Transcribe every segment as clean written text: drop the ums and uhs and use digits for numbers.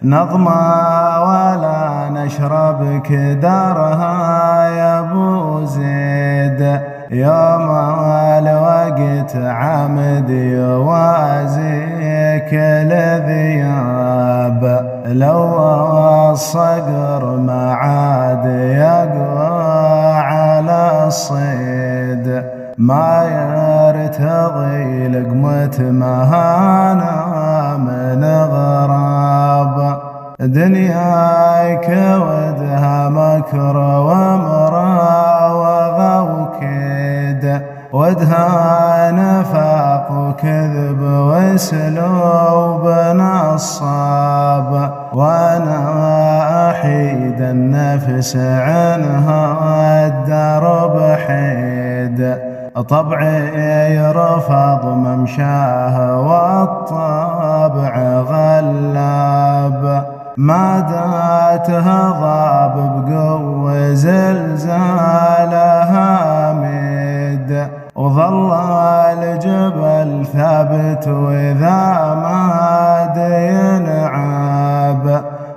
نظمة ولا نشرب كدرها يا ابو زيد، يوم الوقت عمد يوازيك الذياب، لو الصقر ما عاد يقوى على الصيد، ما يرتضي لقمة مهانا من غراب، دنياك ودها مكر ومراوغة وكيد، ودها نفاق وكذب وسلوب نصاب، وانا احيد النفس عنها الدرب حيد، طبعي رفض ممشاه والطبع غلاب، ما داتها ضاب بقوة زلزالها ميد، وظل الجبل ثابت وإذا ما ينعاب،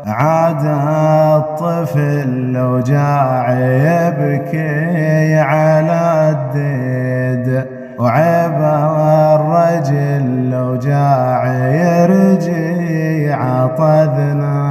عاد الطفل لو جاع يبكي على الديد، وعيب الرجل لو جاع يرجي عطى ذناب.